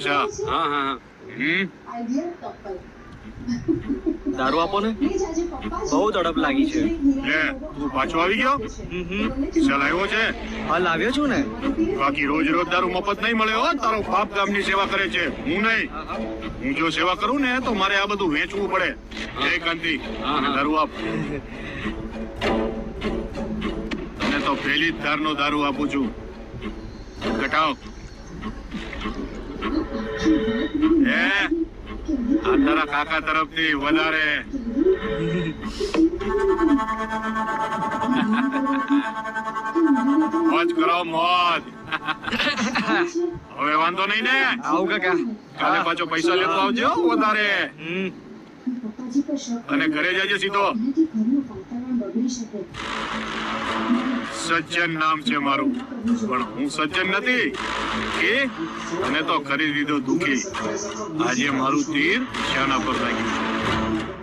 અચ્છા હા હા દારૂ આપો ને બહુ તડપ લાગી છે લે તું પાછો આવી ગયો ચાલ આવ્યો છે હા લાવ્યો છું ને બાકી રોજ રોજ દારૂ મફત નહીં મળે હો તારો બાપ ગામની સેવા કરે છે હું નહીં હું જો સેવા કરું ને તો મારે આ બધું વેચવું પડે જય કાંતિ દારૂ આપ તને તો પહેલી જ ધારનો દારૂ આપું છું ઘટાવ આ તારા કાકા તરફથી વધારે મોજ કરો મોજ હવે વાંધો નહીં ને આવું કાકા કાલે પાછો પૈસા લેતો આવજો વધારે અને ઘરે જજે સીધો સજ્જન નામ છે મારું પણ હું સજ્જન નથી કે મને તો કરી દીધો દુખી આજે મારું તીર શાના પર લાગ્યું